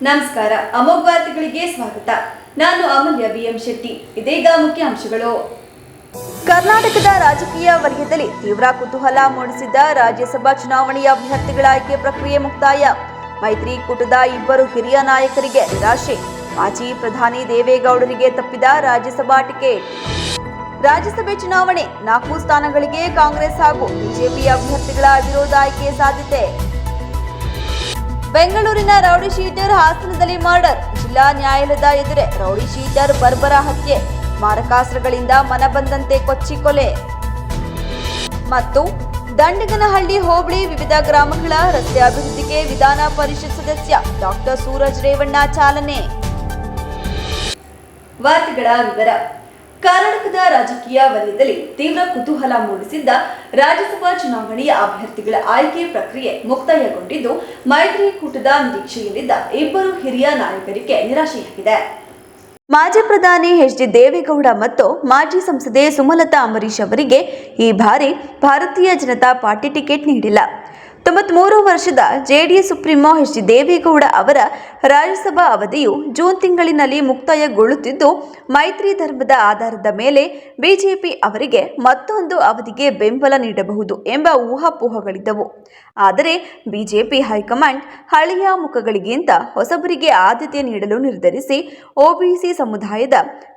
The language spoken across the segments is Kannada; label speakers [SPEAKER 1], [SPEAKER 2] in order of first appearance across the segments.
[SPEAKER 1] ನಮಸ್ಕಾರ. ಅಮೋಘ ವಾರ್ತೆಗಳಿಗೆ ಸ್ವಾಗತ. ನಾನು ಅಮೂಲ್ಯ ಬಿಎಂ ಶೆಟ್ಟಿ. ಇದೀಗ ಮುಖ್ಯಾಂಶಗಳು. ಕರ್ನಾಟಕದ ರಾಜಕೀಯ ವಲಯದಲ್ಲಿ ತೀವ್ರ ಕುತೂಹಲ ಮೂಡಿಸಿದ್ದ ರಾಜ್ಯಸಭಾ ಚುನಾವಣೆಯ ಅಭ್ಯರ್ಥಿಗಳ ಆಯ್ಕೆ ಪ್ರಕ್ರಿಯೆ ಮುಕ್ತಾಯ. ಮೈತ್ರಿಕೂಟದ ಇಬ್ಬರು ಹಿರಿಯ ನಾಯಕರಿಗೆ ನಿರಾಶೆ. ಮಾಜಿ ಪ್ರಧಾನಿ ದೇವೇಗೌಡರಿಗೆ ತಪ್ಪಿದ ರಾಜ್ಯಸಭಾ ಟಿಕೆಟ್. ರಾಜ್ಯಸಭೆ ಚುನಾವಣೆ 4 ಸ್ಥಾನಗಳಿಗೆ ಕಾಂಗ್ರೆಸ್ ಹಾಗೂ ಬಿಜೆಪಿ ಅಭ್ಯರ್ಥಿಗಳ ಅವಿರೋಧ ಆಯ್ಕೆ ಸಾಧ್ಯತೆ. ಬೆಂಗಳೂರಿನ ರೌಡಿ ಶೀಟರ್ ಹಾಸನದಲ್ಲಿ ಮರ್ಡರ್. ಜಿಲ್ಲಾ ನ್ಯಾಯಾಲಯದ ಎದುರೇ ರೌಡಿ ಶೀಟರ್ ಬರ್ಬರ ಹತ್ಯೆ. ಮಾರಕಾಸ್ತ್ರಗಳಿಂದ ಮನಬಂದಂತೆ ಕೊಚ್ಚಿ ಕೊಲೆ. ಮತ್ತು ದಂಡಿಗನಹಳ್ಳಿ ಹೋಬಳಿ ವಿವಿಧ ಗ್ರಾಮಗಳ ರಸ್ತೆ ಅಭಿವೃದ್ಧಿಗೆ ವಿಧಾನ ಪರಿಷತ್ ಸದಸ್ಯ ಡಾಕ್ಟರ್ ಸೂರಜ್ ರೇವಣ್ಣ ಚಾಲನೆ. ವಾರ್ತೆಗಳ ವಿವರ. ಕರ್ನಾಟಕದ ರಾಜಕೀಯ ವಲಯದಲ್ಲಿ ತೀವ್ರ ಕುತೂಹಲ ಮೂಡಿಸಿದ್ದ ರಾಜ್ಯಸಭಾ ಚುನಾವಣೆಯ ಅಭ್ಯರ್ಥಿಗಳ ಆಯ್ಕೆ ಪ್ರಕ್ರಿಯೆ ಮುಕ್ತಾಯಗೊಂಡಿದ್ದು, ಮೈತ್ರಿಕೂಟದ ನಿರೀಕ್ಷೆಯಲ್ಲಿದ್ದ ಇಬ್ಬರು ಹಿರಿಯ ನಾಯಕರಿಗೆ ನಿರಾಶೆಯಾಗಿದೆ. ಮಾಜಿ ಪ್ರಧಾನಿ ಎಚ್ ಡಿ ದೇವೇಗೌಡ ಮತ್ತು ಮಾಜಿ ಸಂಸದೆ ಸುಮಲತಾ ಅಂಬರೀಶ್ ಅವರಿಗೆ ಈ ಬಾರಿ ಭಾರತೀಯ ಜನತಾ ಪಾರ್ಟಿ ಟಿಕೆಟ್ ನೀಡಿಲ್ಲ. 93 ವರ್ಷದ JDS supremo H D Deve Gowda ಅವರ ರಾಜ್ಯಸಭಾ ಅವಧಿಯು ಜೂನ್ ತಿಂಗಳಿನಲ್ಲಿ ಮುಕ್ತಾಯಗೊಳ್ಳುತ್ತಿದ್ದು, ಮೈತ್ರಿ ಧರ್ಮದ ಆಧಾರದ ಮೇಲೆ ಬಿಜೆಪಿ ಅವರಿಗೆ ಮತ್ತೊಂದು ಅವಧಿಗೆ ಬೆಂಬಲ ನೀಡಬಹುದು ಎಂಬ ಊಹಾಪೋಹಗಳಿದ್ದವು. ಆದರೆ ಬಿಜೆಪಿ ಹೈಕಮಾಂಡ್ ಹಳೆಯ ಮುಖಗಳಿಗಿಂತ ಹೊಸಬರಿಗೆ ಆದ್ಯತೆ ನೀಡಲು ನಿರ್ಧರಿಸಿ ಒಬಿಸಿ ಸಮುದಾಯದ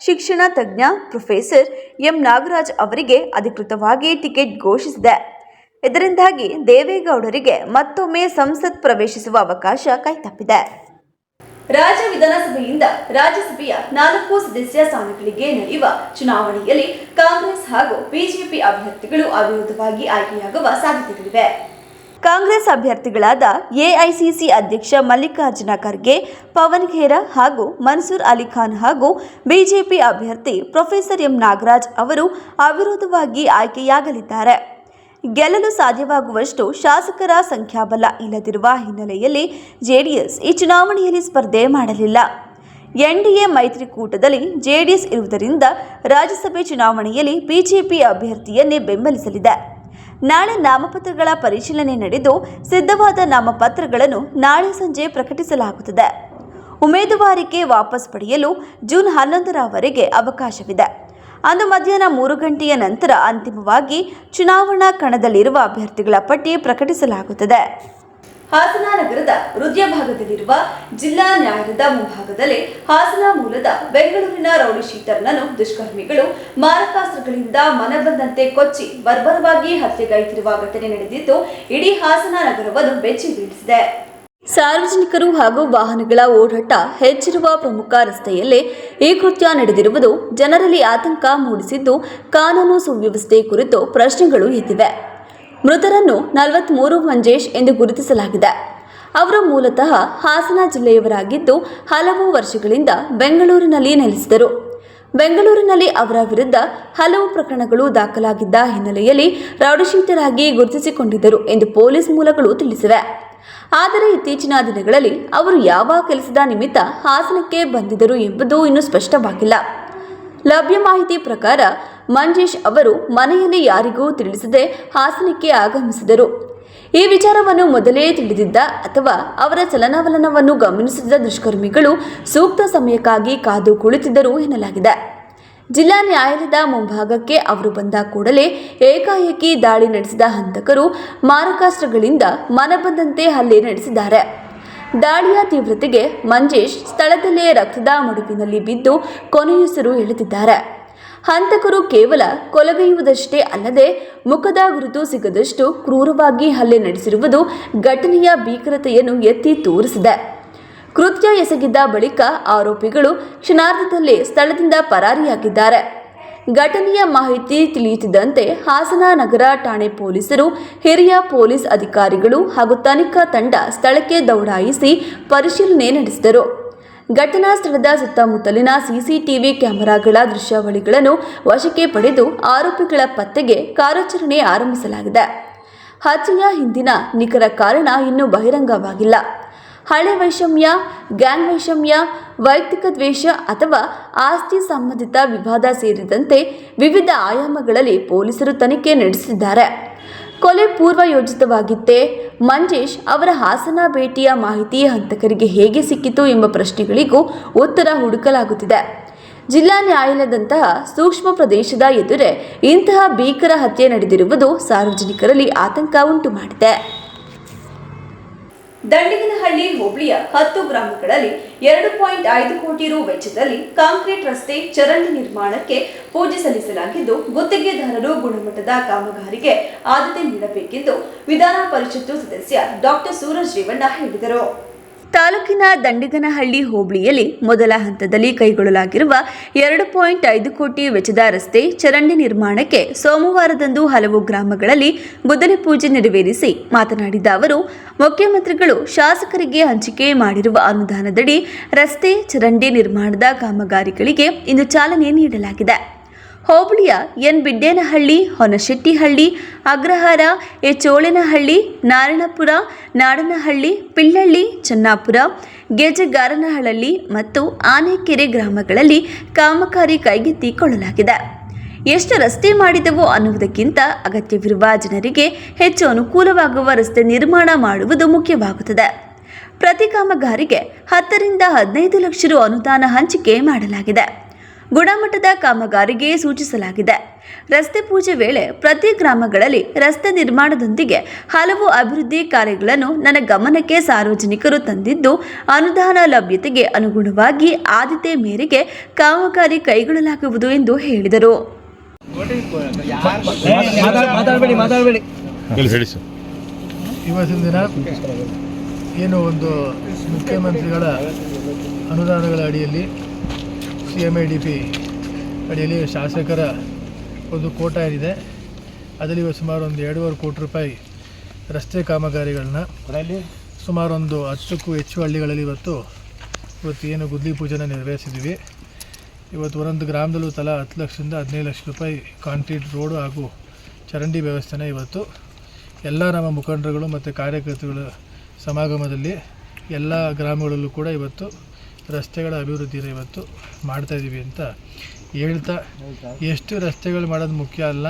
[SPEAKER 1] ಶಿಕ್ಷಣ ತಜ್ಞ ಪ್ರೊಫೆಸರ್ ಎಂ ನಾಗರಾಜ್ ಅವರಿಗೆ ಅಧಿಕೃತವಾಗಿ ಟಿಕೆಟ್ ಘೋಷಿಸಿದೆ. ಇದರಿಂದಾಗಿ ದೇವೇಗೌಡರಿಗೆ ಮತ್ತೊಮ್ಮೆ ಸಂಸತ್ ಪ್ರವೇಶಿಸುವ ಅವಕಾಶ ಕೈತಪ್ಪಿದೆ. ರಾಜ್ಯ ವಿಧಾನಸಭೆಯಿಂದ ರಾಜ್ಯಸಭೆಯ 4 ಸದಸ್ಯ ಸ್ಥಾನಗಳಿಗೆ ನಡೆಯುವ ಚುನಾವಣೆಯಲ್ಲಿ ಕಾಂಗ್ರೆಸ್ ಹಾಗೂ ಬಿಜೆಪಿ ಅಭ್ಯರ್ಥಿಗಳು ಅವಿರೋಧವಾಗಿ ಆಯ್ಕೆಯಾಗುವ ಸಾಧ್ಯತೆಗಳಿವೆ. ಕಾಂಗ್ರೆಸ್ ಅಭ್ಯರ್ಥಿಗಳಾದ ಎಐಸಿಸಿ ಅಧ್ಯಕ್ಷ ಮಲ್ಲಿಕಾರ್ಜುನ ಖರ್ಗೆ, ಪವನ್ ಖೇರಾ ಹಾಗೂ ಮನ್ಸೂರ್ ಅಲಿ ಖಾನ್ ಹಾಗೂ ಬಿಜೆಪಿ ಅಭ್ಯರ್ಥಿ ಪ್ರೊಫೆಸರ್ ಎಂ ನಾಗರಾಜ್ ಅವರು ಅವಿರೋಧವಾಗಿ ಆಯ್ಕೆಯಾಗಲಿದ್ದಾರೆ. ಗೆಲ್ಲಲು ಸಾಧ್ಯವಾಗುವಷ್ಟು ಶಾಸಕರ ಸಂಖ್ಯಾಬಲ ಇಲ್ಲದಿರುವ ಹಿನ್ನೆಲೆಯಲ್ಲಿ ಜೆಡಿಎಸ್ ಈ ಚುನಾವಣೆಯಲ್ಲಿ ಸ್ಪರ್ಧೆ ಮಾಡಲಿಲ್ಲ. ಎನ್ಡಿಎ ಮೈತ್ರಿಕೂಟದಲ್ಲಿ ಜೆಡಿಎಸ್ ಇರುವುದರಿಂದ ರಾಜ್ಯಸಭೆ ಚುನಾವಣೆಯಲ್ಲಿ ಬಿಜೆಪಿ ಅಭ್ಯರ್ಥಿಯನ್ನೇ ಬೆಂಬಲಿಸಲಿದೆ. ನಾಳೆ ನಾಮಪತ್ರಗಳ ಪರಿಶೀಲನೆ ನಡೆದು ಸಿದ್ಧವಾದ ನಾಮಪತ್ರಗಳನ್ನು ನಾಳೆ ಸಂಜೆ ಪ್ರಕಟಿಸಲಾಗುತ್ತದೆ. ಉಮೇದುವಾರಿಕೆ ವಾಪಸ್ ಪಡೆಯಲು ಜೂನ್ 11ರವರೆಗೆ ಅವಕಾಶವಿದೆ. ಅಂದು ಮಧ್ಯಾಹ್ನ 3 ಗಂಟೆಯ ನಂತರ ಅಂತಿಮವಾಗಿ ಚುನಾವಣಾ ಕಣದಲ್ಲಿರುವ ಅಭ್ಯರ್ಥಿಗಳ ಪಟ್ಟಿ ಪ್ರಕಟಿಸಲಾಗುತ್ತದೆ. ಹಾಸನ ನಗರದ ಹೃದಯ ಭಾಗದಲ್ಲಿರುವ ಜಿಲ್ಲಾ ನ್ಯಾಯಾಲಯದ ಮುಂಭಾಗದಲ್ಲಿ ಹಾಸನ ಮೂಲದ ಬೆಂಗಳೂರಿನ ರೌಡಿ ಶೀಟರ್ನನ್ನು ದುಷ್ಕರ್ಮಿಗಳು ಮಾರಕಾಸ್ತ್ರಗಳಿಂದ ಮನಬಂದಂತೆ ಕೊಚ್ಚಿ ಬರ್ಬರವಾಗಿ ಹತ್ಯೆಗೈದಿರುವ ಘಟನೆ ನಡೆದಿದ್ದು, ಇಡೀ ಹಾಸನ ನಗರವನ್ನು ಬೆಚ್ಚಿ ಬೀಳಿಸಿದೆ. ಸಾರ್ವಜನಿಕರು ಹಾಗೂ ವಾಹನಗಳ ಓಡಾಟ ಹೆಚ್ಚಿರುವ ಪ್ರಮುಖ ರಸ್ತೆಯಲ್ಲೇ ಈ ಕೃತ್ಯ ನಡೆದಿರುವುದು ಜನರಲ್ಲಿ ಆತಂಕ ಮೂಡಿಸಿದ್ದು, ಕಾನೂನು ಸುವ್ಯವಸ್ಥೆ ಕುರಿತು ಪ್ರಶ್ನೆಗಳು ಎದ್ದಿವೆ. ಮೃತರನ್ನು 43 ಮಂಜೇಶ್ ಎಂದು ಗುರುತಿಸಲಾಗಿದೆ. ಅವರು ಮೂಲತಃ ಹಾಸನ ಜಿಲ್ಲೆಯವರಾಗಿದ್ದು, ಹಲವು ವರ್ಷಗಳಿಂದ ಬೆಂಗಳೂರಿನಲ್ಲಿ ನೆಲೆಸಿದರು. ಬೆಂಗಳೂರಿನಲ್ಲಿ ಅವರ ವಿರುದ್ಧ ಹಲವು ಪ್ರಕರಣಗಳು ದಾಖಲಾಗಿದ್ದ ಹಿನ್ನೆಲೆಯಲ್ಲಿ ರೌಡಿಶೀಟರ್ ಆಗಿ ಗುರುತಿಸಿಕೊಂಡಿದ್ದರು ಎಂದು ಪೊಲೀಸ್ ಮೂಲಗಳು ತಿಳಿಸಿವೆ. ಆದರೆ ಇತ್ತೀಚಿನ ದಿನಗಳಲ್ಲಿ ಅವರು ಯಾವ ಕೆಲಸದ ನಿಮಿತ್ತ ಹಾಸನಕ್ಕೆ ಬಂದಿದ್ದರು ಎಂಬುದು ಇನ್ನೂ ಸ್ಪಷ್ಟವಾಗಿಲ್ಲ. ಲಭ್ಯ ಮಾಹಿತಿ ಪ್ರಕಾರ ಮಂಜೇಶ್ ಅವರು ಮನೆಯಲ್ಲಿ ಯಾರಿಗೂ ತಿಳಿಸದೆ ಹಾಸನಕ್ಕೆ ಆಗಮಿಸಿದರು. ಈ ವಿಚಾರವನ್ನು ಮೊದಲೇ ತಿಳಿದಿದ್ದ ಅಥವಾ ಅವರ ಚಲನವಲನವನ್ನು ಗಮನಿಸಿದ ದುಷ್ಕರ್ಮಿಗಳು ಸೂಕ್ತ ಸಮಯಕ್ಕಾಗಿ ಕಾದು ಕುಳಿತಿದ್ದರು ಎನ್ನಲಾಗಿದೆ. ಜಿಲ್ಲಾ ನ್ಯಾಯಾಲಯದ ಮುಂಭಾಗಕ್ಕೆ ಅವರು ಬಂದ ಕೂಡಲೇ ಏಕಾಏಕಿ ದಾಳಿ ನಡೆಸಿದ ಹಂತಕರು ಮಾರಕಾಸ್ತ್ರಗಳಿಂದ ಮನಬಂದಂತೆ ಹಲ್ಲೆ ನಡೆಸಿದ್ದಾರೆ. ದಾಳಿಯ ತೀವ್ರತೆಗೆ ಮಂಜೇಶ್ ಸ್ಥಳದಲ್ಲೇ ರಕ್ತದ ಮಡುವಿನಲ್ಲಿ ಬಿದ್ದು ಕೊನೆಯುಸಿರು ಎಳೆದಿದ್ದಾರೆ. ಹಂತಕರು ಕೇವಲ ಕೊಲೆಗೈಯುವುದಷ್ಟೇ ಅಲ್ಲದೆ ಮುಖದ ಗುರುತು ಸಿಗದಷ್ಟು ಕ್ರೂರವಾಗಿ ಹಲ್ಲೆ ನಡೆಸಿರುವುದು ಘಟನೆಯ ಭೀಕರತೆಯನ್ನು ಎತ್ತಿ ತೋರಿಸಿದೆ. ಕೃತ್ಯ ಎಸಗಿದ್ದ ಬಳಿಕ ಆರೋಪಿಗಳು ಕ್ಷಣಾರ್ಧದಲ್ಲೇ ಸ್ಥಳದಿಂದ ಪರಾರಿಯಾಗಿದ್ದಾರೆ. ಘಟನೆಯ ಮಾಹಿತಿ ತಿಳಿಯುತ್ತಿದ್ದಂತೆ ಹಾಸನ ನಗರ ಠಾಣೆ ಪೊಲೀಸರು, ಹಿರಿಯ ಪೊಲೀಸ್ ಅಧಿಕಾರಿಗಳು ಹಾಗೂ ತನಿಖಾ ತಂಡ ಸ್ಥಳಕ್ಕೆ ದೌಡಾಯಿಸಿ ಪರಿಶೀಲನೆ ನಡೆಸಿದರು. ಘಟನಾ ಸ್ಥಳದ ಸುತ್ತಮುತ್ತಲಿನ ಸಿಸಿಟಿವಿ ಕ್ಯಾಮೆರಾಗಳ ದೃಶ್ಯಾವಳಿಗಳನ್ನು ವಶಕ್ಕೆ ಪಡೆದು ಆರೋಪಿಗಳ ಪತ್ತೆಗೆ ಕಾರ್ಯಾಚರಣೆ ಆರಂಭಿಸಲಾಗಿದೆ. ಹತ್ಯೆಯ ಹಿಂದಿನ ನಿಖರ ಕಾರಣ ಇನ್ನೂ ಬಹಿರಂಗವಾಗಿಲ್ಲ. ಹಳೆ ವೈಷಮ್ಯ, ಗ್ಯಾಂಗ್ ವೈಷಮ್ಯ, ವೈಯಕ್ತಿಕ ದ್ವೇಷ ಅಥವಾ ಆಸ್ತಿ ಸಂಬಂಧಿತ ವಿವಾದ ಸೇರಿದಂತೆ ವಿವಿಧ ಆಯಾಮಗಳಲ್ಲಿ ಪೊಲೀಸರು ತನಿಖೆ ನಡೆಸಿದ್ದಾರೆ. ಕೊಲೆ ಪೂರ್ವಯೋಜಿತವಾಗಿತ್ತೇ? ಮಂಜೇಶ್ ಅವರ ಹಾಸನ ಭೇಟಿಯ ಮಾಹಿತಿ ಹಂತಕರಿಗೆ ಹೇಗೆ ಸಿಕ್ಕಿತು ಎಂಬ ಪ್ರಶ್ನೆಗಳಿಗೂ ಉತ್ತರ ಹುಡುಕಲಾಗುತ್ತಿದೆ. ಜಿಲ್ಲಾ ನ್ಯಾಯಾಲಯದಂತಹ ಸೂಕ್ಷ್ಮ ಪ್ರದೇಶದ ಎದುರೇ ಇಂತಹ ಭೀಕರ ಹತ್ಯೆ ನಡೆದಿರುವುದು ಸಾರ್ವಜನಿಕರಲ್ಲಿ ಆತಂಕ ಉಂಟು ಮಾಡಿದೆ. ದಂಡಿಗನಹಳ್ಳಿ ಹೋಬಳಿಯ 10 ಗ್ರಾಮಗಳಲ್ಲಿ 2.5 ಕೋಟಿ ರು ವೆಚ್ಚದಲ್ಲಿ ಕಾಂಕ್ರೀಟ್ ರಸ್ತೆ ಚರಂಡಿ ನಿರ್ಮಾಣಕ್ಕೆ ಪೂಜೆ ಸಲ್ಲಿಸಲಾಗಿದ್ದು, ಗುತ್ತಿಗೆದಾರರು ಗುಣಮಟ್ಟದ ಕಾಮಗಾರಿಗೆ ಆದ್ಯತೆ ನೀಡಬೇಕೆಂದು ವಿಧಾನ ಪರಿಷತ್ತು ಸದಸ್ಯ ಡಾಕ್ಟರ್ ಸೂರಜ್ ರೇವಣ್ಣ ಹೇಳಿದರು. ತಾಲೂಕಿನ ದಂಡಿಗನಹಳ್ಳಿ ಹೋಬಳಿಯಲ್ಲಿ ಮೊದಲ ಹಂತದಲ್ಲಿ ಕೈಗೊಳ್ಳಲಾಗಿರುವ 2.5 ಕೋಟಿ ವೆಚ್ಚದ ರಸ್ತೆ ಚರಂಡಿ ನಿರ್ಮಾಣಕ್ಕೆ ಸೋಮವಾರದಂದು ಹಲವು ಗ್ರಾಮಗಳಲ್ಲಿ ಗುದ್ದಲಿ ಪೂಜೆ ನೆರವೇರಿಸಿ ಮಾತನಾಡಿದ ಅವರು, ಮುಖ್ಯಮಂತ್ರಿಗಳು ಶಾಸಕರಿಗೆ ಹಂಚಿಕೆ ಮಾಡಿರುವ ಅನುದಾನದಡಿ ರಸ್ತೆ ಚರಂಡಿ ನಿರ್ಮಾಣದ ಕಾಮಗಾರಿಗಳಿಗೆ ಇಂದು ಚಾಲನೆ ನೀಡಲಾಗಿದೆ. ಹೋಬಳಿಯ ಎನ್ ಬಿಡ್ಡೇನಹಳ್ಳಿ, ಹೊನಶೆಟ್ಟಿಹಳ್ಳಿ, ಅಗ್ರಹಾರ, ಚೋಳೇನಹಳ್ಳಿ, ನಾರಾಯಣಪುರ, ನಾಡನಹಳ್ಳಿ, ಪಿಳ್ಳಳ್ಳಿ, ಚೆನ್ನಾಪುರ, ಗೆಜಗಾರನಹಳ್ಳಿ ಮತ್ತು ಆನೆಕೆರೆ ಗ್ರಾಮಗಳಲ್ಲಿ ಕಾಮಗಾರಿ ಕೈಗೆತ್ತಿಕೊಳ್ಳಲಾಗಿದೆ. ಎಷ್ಟು ರಸ್ತೆ ಮಾಡಿದೆವೋ ಅನ್ನುವುದಕ್ಕಿಂತ ಅಗತ್ಯವಿರುವ ಜನರಿಗೆ ಹೆಚ್ಚು ಅನುಕೂಲವಾಗುವ ರಸ್ತೆ ನಿರ್ಮಾಣ ಮಾಡುವುದು ಮುಖ್ಯವಾಗುತ್ತದೆ. ಪ್ರತಿ ಕಾಮಗಾರಿಗೆ 10 ರಿಂದ 15 ಲಕ್ಷ ರು ಅನುದಾನ ಹಂಚಿಕೆ ಮಾಡಲಾಗಿದೆ. ಗುಣಮಟ್ಟದ ಕಾಮಗಾರಿಗೆ ಸೂಚಿಸಲಾಗಿದೆ. ರಸ್ತೆ ಪೂಜೆ ವೇಳೆ ಪ್ರತಿ ಗ್ರಾಮಗಳಲ್ಲಿ ರಸ್ತೆ ನಿರ್ಮಾಣದೊಂದಿಗೆ ಹಲವು ಅಭಿವೃದ್ಧಿ ಕಾರ್ಯಗಳನ್ನು ನನ್ನ ಗಮನಕ್ಕೆ ಸಾರ್ವಜನಿಕರು ತಂದಿದ್ದು, ಅನುದಾನ ಲಭ್ಯತೆಗೆ ಅನುಗುಣವಾಗಿ ಆದ್ಯತೆ ಮೇರೆಗೆ ಕಾಮಗಾರಿ ಕೈಗೊಳ್ಳಲಾಗುವುದು ಎಂದು ಹೇಳಿದರು.
[SPEAKER 2] ಇವತ್ತಿನ ದಿನ ಏನು ಒಂದು ಮುಖ್ಯಮಂತ್ರಿಗಳ ಅನುದಾನಗಳ ಅಡಿಯಲ್ಲಿ CMIDP ಅಡಿಯಲ್ಲಿ ಶಾಸಕರ ಒಂದು ಕೋಟಾ ಏನಿದೆ ಅದರಲ್ಲಿ ಸುಮಾರು ಒಂದು 2.5 ಕೋಟಿ ರೂಪಾಯಿ ರಸ್ತೆ ಕಾಮಗಾರಿಗಳನ್ನ ಸುಮಾರು ಒಂದು 10ಕ್ಕೂ ಹೆಚ್ಚು ಹಳ್ಳಿಗಳಲ್ಲಿ ಇವತ್ತು ಏನು ಗುದ್ದಲಿ ಪೂಜೆನ ನೆರವೇರಿಸಿದ್ದೀವಿ. ಇವತ್ತು ಒಂದೊಂದು ಗ್ರಾಮದಲ್ಲೂ ತಲಾ 10 ಲಕ್ಷದಿಂದ 15 ಲಕ್ಷ ರೂಪಾಯಿ ಕಾಂಕ್ರೀಟ್ ರೋಡು ಹಾಗೂ ಚರಂಡಿ ವ್ಯವಸ್ಥೆನ ಇವತ್ತು ಎಲ್ಲ ನಮ್ಮ ಮುಖಂಡರುಗಳು ಮತ್ತು ಕಾರ್ಯಕರ್ತರುಗಳ ಸಮಾಗಮದಲ್ಲಿ ಎಲ್ಲ ಗ್ರಾಮಗಳಲ್ಲೂ ಕೂಡ ಇವತ್ತು ರಸ್ತೆಗಳ ಅಭಿವೃದ್ಧಿನ ಇವತ್ತು ಮಾಡ್ತಾಯಿದ್ದೀವಿ ಅಂತ ಹೇಳ್ತಾ, ಎಷ್ಟು ರಸ್ತೆಗಳು ಮಾಡೋದು ಮುಖ್ಯ ಅಲ್ಲ,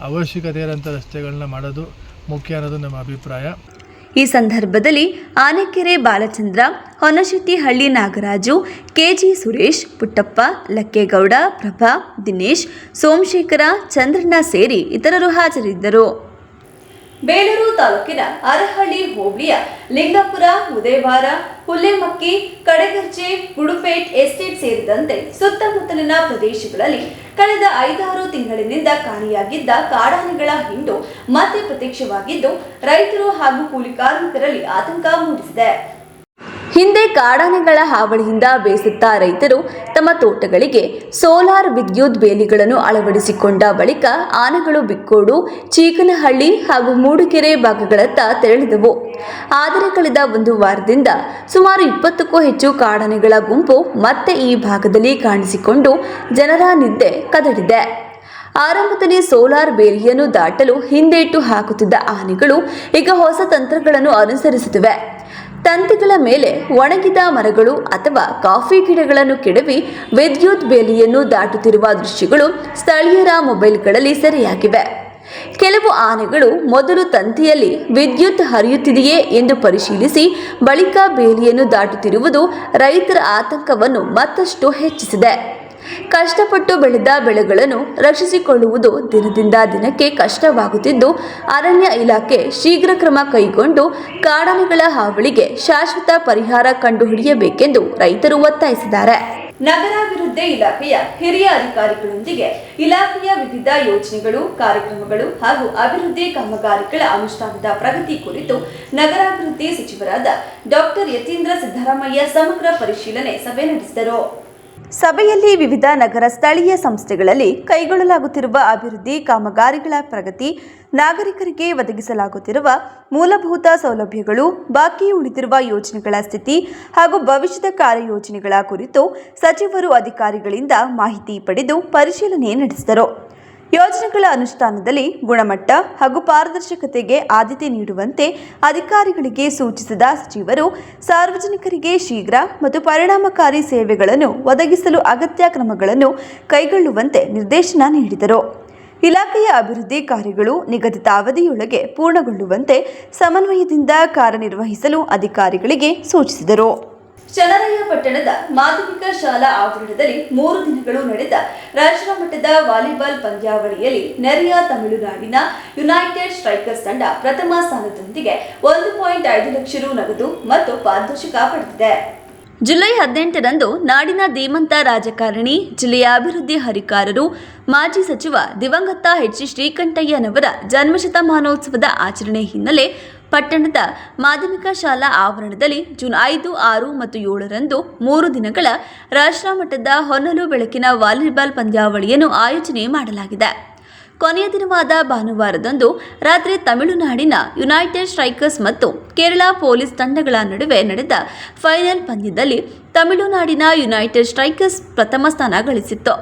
[SPEAKER 2] ಅವಶ್ಯಕತೆ ಇರೋಂಥ ರಸ್ತೆಗಳನ್ನ ಮಾಡೋದು ಮುಖ್ಯ ಅನ್ನೋದು ನಮ್ಮ ಅಭಿಪ್ರಾಯ.
[SPEAKER 1] ಈ ಸಂದರ್ಭದಲ್ಲಿ ಆನೆಕೆರೆ ಬಾಲಚಂದ್ರ, ಹೊನಶೆಟ್ಟಿಹಳ್ಳಿ ನಾಗರಾಜು, KG ಸುರೇಶ್, ಪುಟ್ಟಪ್ಪ, ಲಕ್ಕೇಗೌಡ, ಪ್ರಭಾ, ದಿನೇಶ್, ಸೋಮಶೇಖರ, ಚಂದ್ರಣ್ಣ ಸೇರಿ ಇತರರು ಹಾಜರಿದ್ದರು. ಬೇಲೂರು ತಾಲೂಕಿನ ಅರಹಳ್ಳಿ ಹೋಬಳಿಯ ಲಿಂಗಪುರ, ಉದಯವಾರ, ಹುಲ್ಲೆಮಕ್ಕಿ, ಕಡೆಗರ್ಜೆ, ಗುಡುಪೇಟ್ ಎಸ್ಟೇಟ್ ಸೇರಿದಂತೆ ಸುತ್ತಮುತ್ತಲಿನ ಪ್ರದೇಶಗಳಲ್ಲಿ ಕಳೆದ 5-6 ತಿಂಗಳಿನಿಂದ ಕಾಣೆಯಾಗಿದ್ದ ಕಾಡಾನೆಗಳ ಹಿಂಡು ಮತ್ತೆ ಪ್ರತ್ಯಕ್ಷವಾಗಿದ್ದು, ರೈತರು ಹಾಗೂ ಕೂಲಿ ಕಾರ್ಮಿಕರಲ್ಲಿ ಆತಂಕ ಮೂಡಿಸಿದೆ. ಹಿಂದೆ ಕಾಡಾನೆಗಳ ಹಾವಳಿಯಿಂದ ಬೇಸತ್ತ ರೈತರು ತಮ್ಮ ತೋಟಗಳಿಗೆ ಸೋಲಾರ್ ವಿದ್ಯುತ್ ಬೇಲಿಗಳನ್ನು ಅಳವಡಿಸಿಕೊಂಡ ಬಳಿಕ ಆನೆಗಳು ಬಿಕ್ಕೋಡು, ಚೀಕನಹಳ್ಳಿ ಹಾಗೂ ಮೂಡಿಗೆರೆ ಭಾಗಗಳತ್ತ ತೆರಳಿದವು. ಆದರೆ ಕಳೆದ 1 ವಾರದಿಂದ ಸುಮಾರು 20ಕ್ಕೂ ಹೆಚ್ಚು ಕಾಡಾನೆಗಳ ಗುಂಪು ಮತ್ತೆ ಈ ಭಾಗದಲ್ಲಿ ಕಾಣಿಸಿಕೊಂಡು ಜನರ ನಿದ್ದೆ ಕದಡಿದೆ. ಆರಂಭದಲ್ಲಿ ಸೋಲಾರ್ ಬೇಲಿಯನ್ನು ದಾಟಲು ಹಿಂದೇಟು ಹಾಕುತ್ತಿದ್ದ ಆನೆಗಳು ಈಗ ಹೊಸ ತಂತ್ರಗಳನ್ನು ಅನುಸರಿಸುತ್ತಿವೆ. ತಂತಿಗಳ ಮೇಲೆ ಒಣಗಿದ ಮರಗಳು ಅಥವಾ ಕಾಫಿ ಗಿಡಗಳನ್ನು ಕೆಡವಿ ವಿದ್ಯುತ್ ಬೇಲಿಯನ್ನು ದಾಟುತ್ತಿರುವ ದೃಶ್ಯಗಳು ಸ್ಥಳೀಯರ ಮೊಬೈಲ್ಗಳಲ್ಲಿ ಸೆರೆಯಾಗಿವೆ. ಕೆಲವು ಆನೆಗಳು ಮೊದಲು ತಂತಿಯಲ್ಲಿ ವಿದ್ಯುತ್ ಹರಿಯುತ್ತಿದೆಯೇ ಎಂದು ಪರಿಶೀಲಿಸಿ ಬಳಿಕ ಬೇಲಿಯನ್ನು ದಾಟುತ್ತಿರುವುದು ರೈತರ ಆತಂಕವನ್ನು ಮತ್ತಷ್ಟು ಹೆಚ್ಚಿಸಿದೆ. ಕಷ್ಟಪಟ್ಟು ಬೆಳೆದ ಬೆಳೆಗಳನ್ನು ರಕ್ಷಿಸಿಕೊಳ್ಳುವುದು ದಿನದಿಂದ ದಿನಕ್ಕೆ ಕಷ್ಟವಾಗುತ್ತಿದ್ದು, ಅರಣ್ಯ ಇಲಾಖೆ ಶೀಘ್ರ ಕ್ರಮ ಕೈಗೊಂಡು ಕಾಡಾನೆಗಳ ಹಾವಳಿಗೆ ಶಾಶ್ವತ ಪರಿಹಾರ ಕಂಡುಹಿಡಿಯಬೇಕೆಂದು ರೈತರು ಒತ್ತಾಯಿಸಿದ್ದಾರೆ. ನಗರಾಭಿವೃದ್ಧಿ ಇಲಾಖೆಯ ಹಿರಿಯ ಅಧಿಕಾರಿಗಳೊಂದಿಗೆ ಇಲಾಖೆಯ ವಿವಿಧ ಯೋಜನೆಗಳು, ಕಾರ್ಯಕ್ರಮಗಳು ಹಾಗೂ ಅಭಿವೃದ್ಧಿ ಕಾಮಗಾರಿಗಳ ಅನುಷ್ಠಾನದ ಪ್ರಗತಿ ಕುರಿತು ನಗರಾಭಿವೃದ್ಧಿ ಸಚಿವರಾದ ಡಾಕ್ಟರ್ ಯತೀಂದ್ರ ಸಿದ್ದರಾಮಯ್ಯ ಸಮಗ್ರ ಪರಿಶೀಲನೆ ಸಭೆ ನಡೆಸಿದರು. ಸಭೆಯಲ್ಲಿ ವಿವಿಧ ನಗರ ಸ್ಥಳೀಯ ಸಂಸ್ಥೆಗಳಲ್ಲಿ ಕೈಗೊಳ್ಳಲಾಗುತ್ತಿರುವ ಅಭಿವೃದ್ಧಿ ಕಾಮಗಾರಿಗಳ ಪ್ರಗತಿ, ನಾಗರಿಕರಿಗೆ ಒದಗಿಸಲಾಗುತ್ತಿರುವ ಮೂಲಭೂತ ಸೌಲಭ್ಯಗಳು, ಬಾಕಿ ಉಳಿದಿರುವ ಯೋಜನೆಗಳ ಸ್ಥಿತಿ ಹಾಗೂ ಭವಿಷ್ಯದ ಕಾರ್ಯಯೋಜನೆಗಳ ಕುರಿತು ಸಚಿವರು ಅಧಿಕಾರಿಗಳಿಂದ ಮಾಹಿತಿ ಪಡೆದು ಪರಿಶೀಲನೆ ನಡೆಸಿದರು. ಯೋಜನೆಗಳ ಅನುಷ್ಠಾನದಲ್ಲಿ ಗುಣಮಟ್ಟ ಹಾಗೂ ಪಾರದರ್ಶಕತೆಗೆ ಆದ್ಯತೆ ನೀಡುವಂತೆ ಅಧಿಕಾರಿಗಳಿಗೆ ಸೂಚಿಸಿದ ಸಚಿವರು ಸಾರ್ವಜನಿಕರಿಗೆ ಶೀಘ್ರ ಮತ್ತು ಪರಿಣಾಮಕಾರಿ ಸೇವೆಗಳನ್ನು ಒದಗಿಸಲು ಅಗತ್ಯ ಕ್ರಮಗಳನ್ನು ಕೈಗೊಳ್ಳುವಂತೆ ನಿರ್ದೇಶನ ನೀಡಿದರು. ಇಲಾಖೆಯ ಅಭಿವೃದ್ಧಿ ಕಾರ್ಯಗಳು ನಿಗದಿತ ಅವಧಿಯೊಳಗೆ ಪೂರ್ಣಗೊಳ್ಳುವಂತೆ ಸಮನ್ವಯದಿಂದ ಕಾರ್ಯನಿರ್ವಹಿಸಲು ಅಧಿಕಾರಿಗಳಿಗೆ ಸೂಚಿಸಿದರು. ಚನ್ನರಾಯಪಟ್ಟಣದ ಮಾಧ್ಯಮಿಕ ಶಾಲಾ ಆವರಣದಲ್ಲಿ 3 ದಿನಗಳು ನಡೆದ ರಾಷ್ಟ್ರ ಮಟ್ಟದ ವಾಲಿಬಾಲ್ ಪಂದ್ಯಾವಳಿಯಲ್ಲಿ ನೆರೆಯ ತಮಿಳುನಾಡಿನ ಯುನೈಟೆಡ್ ಸ್ಟ್ರೈಕರ್ಸ್ ತಂಡ ಪ್ರಥಮ ಸ್ಥಾನದೊಂದಿಗೆ 1.5 ಲಕ್ಷ ರು ನಗದು ಮತ್ತು ಪಾರಿತೋಷಿಕ ಪಡೆದಿದೆ. ಜುಲೈ 18ರಂದು ನಾಡಿನ ಧೀಮಂತ ರಾಜಕಾರಣಿ, ಜಿಲ್ಲೆಯ ಅಭಿವೃದ್ಧಿ ಹರಿಕಾರರು, ಮಾಜಿ ಸಚಿವ ದಿವಂಗತ ಎಚ್ ಶ್ರೀಕಂಠಯ್ಯನವರ ಜನ್ಮಶತಮಾನೋತ್ಸವದ ಆಚರಣೆ ಹಿನ್ನೆಲೆ ಪಟ್ಟಣದ ಮಾಧ್ಯಮಿಕ ಶಾಲಾ ಆವರಣದಲ್ಲಿ ಜೂನ್ 5, 6 ಮತ್ತು 7ರಂದು 3 ದಿನಗಳ ರಾಷ್ಟ್ರಮಟ್ಟದ ಹೊನಲು ಬೆಳಕಿನ ವಾಲಿಬಾಲ್ ಪಂದ್ಯಾವಳಿಯನ್ನು ಆಯೋಜನೆ ಮಾಡಲಾಗಿದೆ. ಕೊನೆಯ ದಿನವಾದ ಭಾನುವಾರದಂದು ರಾತ್ರಿ ತಮಿಳುನಾಡಿನ ಯುನೈಟೆಡ್ ಸ್ಟ್ರೈಕರ್ಸ್ ಮತ್ತು ಕೇರಳ ಪೊಲೀಸ್ ತಂಡಗಳ ನಡುವೆ ನಡೆದ ಫೈನಲ್ ಪಂದ್ಯದಲ್ಲಿ ತಮಿಳುನಾಡಿನ ಯುನೈಟೆಡ್ ಸ್ಟ್ರೈಕರ್ಸ್ ಪ್ರಥಮ ಸ್ಥಾನ ಗಳಿಸಿತ್ತು.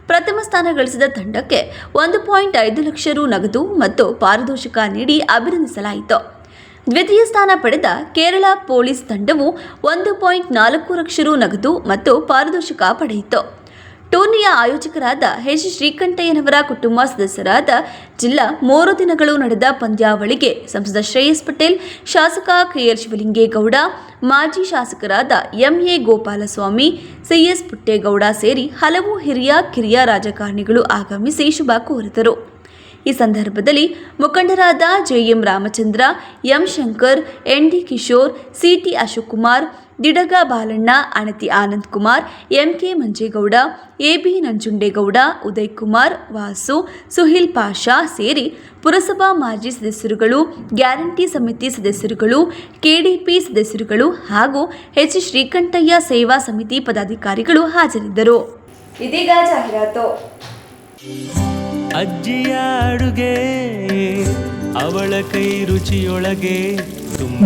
[SPEAKER 1] ಪ್ರಥಮ ಸ್ಥಾನ ಗಳಿಸಿದ ತಂಡಕ್ಕೆ 1.5 ಲಕ್ಷ ರು ನಗದು ಮತ್ತು ಪಾರಿತೋಷಿಕ ನೀಡಿ ಅಭಿನಂದಿಸಲಾಯಿತು. ದ್ವಿತೀಯ ಸ್ಥಾನ ಪಡೆದ ಕೇರಳ ಪೊಲೀಸ್ ತಂಡವು 1.4 ಲಕ್ಷ ರು ನಗದು ಮತ್ತು ಪಾರಿತೋಷಿಕ ಪಡೆಯಿತು. ಟೂರ್ನಿಯ ಆಯೋಜಕರಾದ ಎಚ್ ಶ್ರೀಕಂಠಯ್ಯನವರ ಕುಟುಂಬ ಸದಸ್ಯರಾದ ಜಿಲ್ಲಾ 3 ದಿನಗಳು ನಡೆದ ಪಂದ್ಯಾವಳಿಗೆ ಸಂಸದ ಶ್ರೇಯಸ್ ಪಟೇಲ್, ಶಾಸಕ ಕೆಆರ್ ಶಿವಲಿಂಗೇಗೌಡ, ಮಾಜಿ ಶಾಸಕರಾದ ಎಂಎ ಗೋಪಾಲಸ್ವಾಮಿ, ಸಿಎಸ್ ಪುಟ್ಟೇಗೌಡ ಸೇರಿ ಹಲವು ಹಿರಿಯ ಕಿರಿಯ ರಾಜಕಾರಣಿಗಳು ಆಗಮಿಸಿ ಶುಭ ಕೋರಿದರು. ಈ ಸಂದರ್ಭದಲ್ಲಿ ಮುಖಂಡರಾದ JM Ramachandra, M Shankar, ND Kishore, CT Ashok Kumar, Didaga Balanna, Anati Anand Kumar, MK Manjegowda, AB Nanjundegowda, Uday Kumar, Vasu, Suhil Pasha ಸೇರಿ ಪುರಸಭಾ ಮಾಜಿ ಸದಸ್ಯರುಗಳು, ಗ್ಯಾರಂಟಿ ಸಮಿತಿ ಸದಸ್ಯರುಗಳು, ಕೆಡಿಪಿ ಸದಸ್ಯರುಗಳು ಹಾಗೂ ಎಚ್ ಶ್ರೀಕಂಠಯ್ಯ ಸೇವಾ ಸಮಿತಿ ಪದಾಧಿಕಾರಿಗಳು ಹಾಜರಿದ್ದರು. ಇದೀಗ ಜಾಹೀರಾತು.
[SPEAKER 3] ಅಜ್ಜಿಯ ಅಡುಗೆ ಅವಳ ಕೈ ರುಚಿಯೊಳಗೆ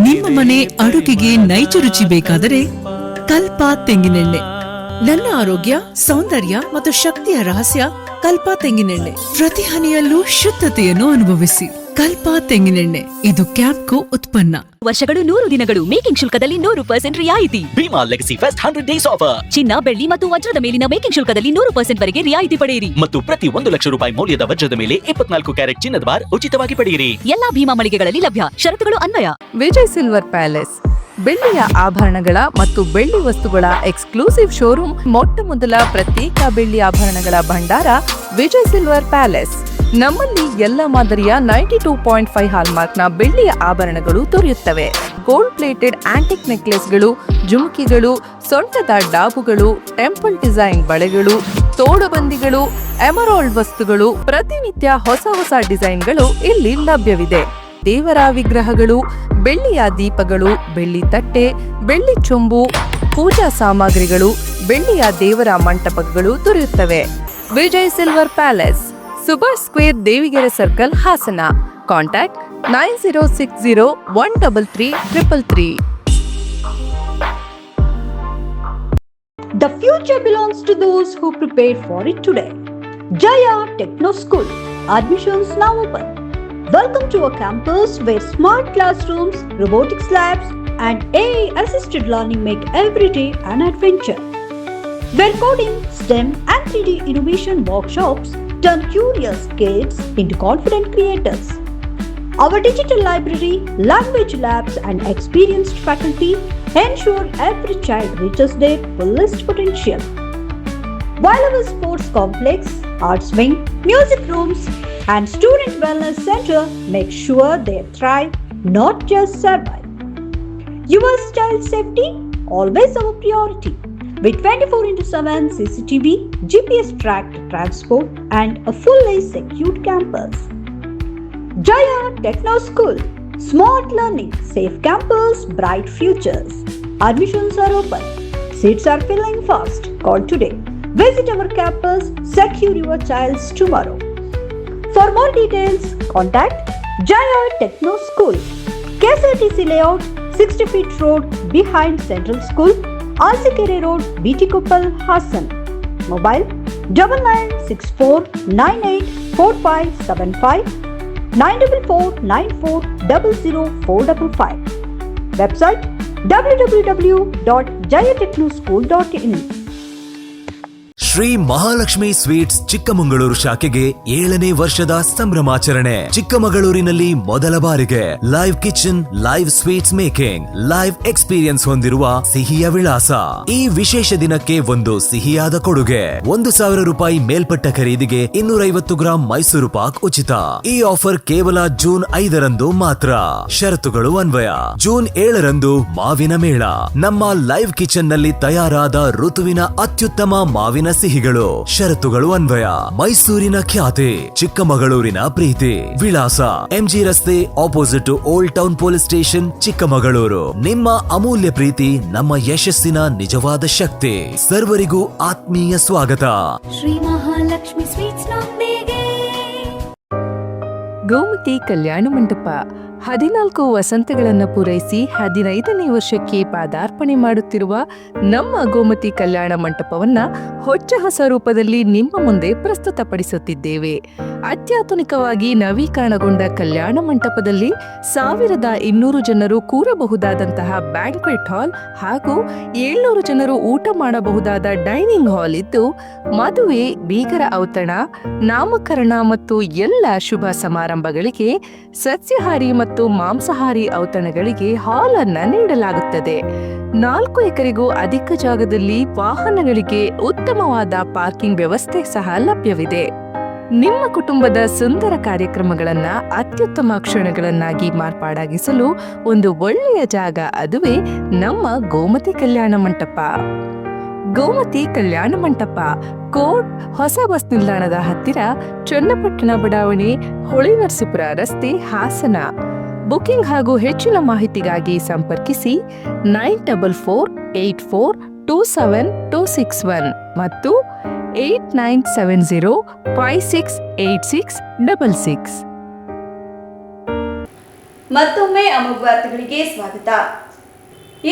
[SPEAKER 4] ನಿಮ್ಮ ಮನೆ ಅಡುಗೆಗೆ ನೈಜ ರುಚಿ ಬೇಕಾದರೆ ಕಲ್ಪ ತೆಂಗಿನೆಣ್ಣೆ. ನನ್ನ ಆರೋಗ್ಯ, ಸೌಂದರ್ಯ ಮತ್ತು ಶಕ್ತಿಯ ರಹಸ್ಯ ಕಲ್ಪ ತೆಂಗಿನೆಣ್ಣೆ. ಪ್ರತಿ ಹನಿಯಲ್ಲೂ ಶುದ್ಧತೆಯನ್ನು ಅನುಭವಿಸಿ. ಕಲ್ಪ ತೆಂಗಿನೆಣ್ಣೆ, ಇದು ಕ್ಯಾಂಪ್ಕೋ ಉತ್ಪನ್ನ.
[SPEAKER 5] ವರ್ಷಗಳು 100 ದಿನಗಳು ಮೇಕಿಂಗ್ ಶುಲ್ಕದಲ್ಲಿ 100% ರಿಯಾಯಿತಿ.
[SPEAKER 3] Bhima legacy fest 100 days offer.
[SPEAKER 5] ಚಿನ್ನ, ಬೆಳ್ಳಿ ಮತ್ತು ವಜ್ರದ ಮೇಲಿನ ಮೇಕಿಂಗ್ ಶುಲ್ಕದಲ್ಲಿ 100% ವರೆಗೆ ರಿಯಾಯಿತಿ ಪಡೆಯಿರಿ.
[SPEAKER 3] ಮತ್ತು ಪ್ರತಿ 1 ಲಕ್ಷ ರೂಪಾಯಿ ಮೌಲ್ಯದ ವಜ್ರದ ಮೇಲೆ 24 ಕ್ಯಾರೆಟ್ ಚಿನ್ನದ ಬಾರ್ ಉಚಿತವಾಗಿ ಪಡೆಯಿರಿ.
[SPEAKER 5] ಎಲ್ಲಾ ಭೀಮಾ ಮಳಿಗೆಗಳಲ್ಲಿ ಲಭ್ಯ. ಷರತ್ತುಗಳು ಅನ್ವಯ.
[SPEAKER 6] ವಿಜಯ್ ಸಿಲ್ವರ್ ಪ್ಯಾಲೇಸ್ ಬೆಳ್ಳಿಯ ಆಭರಣಗಳ ಮತ್ತು ಬೆಳ್ಳಿ ವಸ್ತುಗಳ ಎಕ್ಸ್ಕ್ಲೂಸಿವ್ ಶೋರೂಮ್. ಮೊಟ್ಟ ಮೊದಲ ಪ್ರತ್ಯೇಕ ಬೆಳ್ಳಿ ಆಭರಣಗಳ ಭಂಡಾರ ವಿಜಯ್ ಸಿಲ್ವರ್ ಪ್ಯಾಲೇಸ್. ನಮ್ಮಲ್ಲಿ ಎಲ್ಲ ಮಾದರಿಯ 92.5 ಹಾಲ್ಮಾರ್ಕ್ನ ಬೆಳ್ಳಿಯ ಆಭರಣಗಳು ದೊರೆಯುತ್ತವೆ. ಗೋಲ್ಡ್ ಪ್ಲೇಟೆಡ್ ಆಂಟಿಕ್ ನೆಕ್ಲೆಸ್ಗಳು, ಜುಮ್ಕಿಗಳು, ಸೊಂಟದ ಡಾಬುಗಳು, ಟೆಂಪಲ್ ಡಿಸೈನ್ ಬಳೆಗಳು, ತೋಡುಬಂದಿಗಳು, ಎಮರಾಲ್ಡ್ ವಸ್ತುಗಳು, ಪ್ರತಿನಿತ್ಯ ಹೊಸ ಹೊಸ ಡಿಸೈನ್ಗಳು ಇಲ್ಲಿ ಲಭ್ಯವಿದೆ. ದೇವರ ವಿಗ್ರಹಗಳು, ಬೆಳ್ಳಿಯ ದೀಪಗಳು, ಬೆಳ್ಳಿ ತಟ್ಟೆ, ಬೆಳ್ಳಿ ಚೊಂಬು, ಪೂಜಾ ಸಾಮಗ್ರಿಗಳು, ಬೆಳ್ಳಿಯ ದೇವರ ಮಂಟಪಗಳು ದೊರೆಯುತ್ತವೆ. Vijay silver palace, Subhash square, Devigere circle, Hassan. Contact 9060133333.
[SPEAKER 7] The future belongs to those who prepare for it today. Jaya Techno School. Admissions now open. Welcome to a campus where smart classrooms, robotics labs, and AI-assisted learning make every day an adventure. Where coding, STEM, and 3D innovation workshops turn curious kids into confident creators. Our digital library, language labs, and experienced faculty ensure every child reaches their fullest potential. While our sports complex, arts wing, music rooms, and student wellness center make sure they thrive, not just survive. Your child's safety, always our priority. With 24/7 CCTV, GPS-tracked transport, and a fully secured campus. Jaya Techno School. Smart learning, safe campus, bright futures. Admissions are open. Seats are filling fast. Call today. Visit our campus. Secure your child's tomorrow. For more details, contact Jaya Techno School. KSRTC Layout, 60 feet road behind Central School, Alsikere Road, BT Koppal, Hassan. Mobile 9964984575, 94494000455. Website www.jayatechnoschool.in.
[SPEAKER 8] Shri Mahalakshmi sweets Chikkamagaluru ಶಾಖೆಗೆ 7ನೇ ವರ್ಷದ ಸಂಭ್ರಮಾಚರಣೆ. ಚಿಕ್ಕಮಗಳೂರಿನಲ್ಲಿ ಮೊದಲ ಬಾರಿಗೆ live kitchen, live sweets making, live experience ಹೊಂದಿರುವ ಸಿಹಿಯ ವಿಳಾಸ. ಈ ವಿಶೇಷ ದಿನಕ್ಕೆ ಒಂದು ಸಿಹಿಯಾದ ಕೊಡುಗೆ. 1,000 ರೂಪಾಯಿ ಮೇಲ್ಪಟ್ಟ ಖರೀದಿಗೆ 250 ಗ್ರಾಂ ಮೈಸೂರು ಪಾಕ್ ಉಚಿತ. ಈ ಆಫರ್ ಕೇವಲ ಜೂನ್ 5ರಂದು ಮಾತ್ರ. ಷರತ್ತುಗಳು ಅನ್ವಯ. ಜೂನ್ 7ರಂದು ಮಾವಿನ ಮೇಳ. ನಮ್ಮ ಲೈವ್ ಕಿಚನ್ ನಲ್ಲಿ ತಯಾರಾದ ಋತುವಿನ ಅತ್ಯುತ್ತಮ ಮಾವಿನ ಸಿಹಿಗಳು. ಷರತ್ತುಗಳು ಅನ್ವಯ. ಮೈಸೂರಿನ ಖ್ಯಾತಿ, ಚಿಕ್ಕಮಗಳೂರಿನ ಪ್ರೀತಿ. ವಿಳಾಸ MG ರಸ್ತೆ, opposite to old town police station, Chikkamagaluru. ನಿಮ್ಮ ಅಮೂಲ್ಯ ಪ್ರೀತಿ ನಮ್ಮ ಯಶಸ್ಸಿನ ನಿಜವಾದ ಶಕ್ತಿ. ಸರ್ವರಿಗೂ ಆತ್ಮೀಯ ಸ್ವಾಗತ.
[SPEAKER 9] ಶ್ರೀ ಮಹಾಲಕ್ಷ್ಮಿ ಸ್ವೀಟ್ಸ್ ನೊಂದಿಗೆ
[SPEAKER 6] ಗೋಮತಿ ಕಲ್ಯಾಣ ಮಂಟಪ 14 ವಸಂತಗಳನ್ನು ಪೂರೈಸಿ 15ನೇ ವರ್ಷಕ್ಕೆ ಪಾದಾರ್ಪಣೆ ಮಾಡುತ್ತಿರುವ ನಮ್ಮ ಗೋಮತಿ ಕಲ್ಯಾಣ ಮಂಟಪವನ್ನ ಹೊಚ್ಚ ಹೊಸ ರೂಪದಲ್ಲಿ ನಿಮ್ಮ ಮುಂದೆ ಪ್ರಸ್ತುತಪಡಿಸುತ್ತಿದ್ದೇವೆ. ಅತ್ಯಾಧುನಿಕವಾಗಿ ನವೀಕರಣಗೊಂಡ ಕಲ್ಯಾಣ ಮಂಟಪದಲ್ಲಿ 1200 ಜನರು ಕೂರಬಹುದಾದಂತಹ ಬ್ಯಾಂಕ್ವೆಟ್ ಹಾಲ್ ಹಾಗೂ 700 ಜನರು ಊಟ ಮಾಡಬಹುದಾದ ಡೈನಿಂಗ್ ಹಾಲ್ ಇದ್ದು, ಮದುವೆ, ಬೀಗರ ಔತಣ, ನಾಮಕರಣ ಮತ್ತು ಎಲ್ಲ ಶುಭ ಸಮಾರಂಭಗಳಿಗೆ ಸಸ್ಯಾಹಾರಿ ಮತ್ತು ಮಾಂಸಾಹಾರಿ ಔತಣಗಳಿಗೆ ಹಾಲ್ ಅನ್ನ ನೀಡಲಾಗುತ್ತದೆ. 4 ಎಕರೆಗೂ ಅಧಿಕ ಜಾಗದಲ್ಲಿ ವಾಹನಗಳಿಗೆ ಉತ್ತಮವಾದ ಪಾರ್ಕಿಂಗ್ ವ್ಯವಸ್ಥೆ ಸಹ ಲಭ್ಯವಿದೆ. ನಿಮ್ಮ ಕುಟುಂಬದ ಸುಂದರ ಕಾರ್ಯಕ್ರಮಗಳನ್ನ ಅತ್ಯುತ್ತಮ ಕ್ಷಣಗಳನ್ನಾಗಿ ಮಾರ್ಪಾಡಾಗಿಸಲು ಒಂದು ಒಳ್ಳೆಯ ಜಾಗ, ಅದುವೇ ನಮ್ಮ ಗೋಮತಿ ಕಲ್ಯಾಣ ಮಂಟಪ. ಗೋಮತಿ ಕಲ್ಯಾಣ ಮಂಟಪ, ಕೋಟ್ ಹೊಸ ಬಸ್ ನಿಲ್ದಾಣದ ಹತ್ತಿರ, ಚನ್ನಪಟ್ಟಣ ಬಡಾವಣೆ, ಹೊಳೆನರಸೀಪುರ ರಸ್ತೆ, ಹಾಸನ. ಬುಕಿಂಗ್ ಹಾಗೂ ಹೆಚ್ಚಿನ ಮಾಹಿತಿಗಾಗಿ ಸಂಪರ್ಕಿಸಿ 9484827261 ಮತ್ತು 8970568666.
[SPEAKER 1] ಮತ್ತೊಮ್ಮೆ ಅಮೋಘ ವಾರ್ತೆಗಳಿಗೆ ಸ್ವಾಗತ.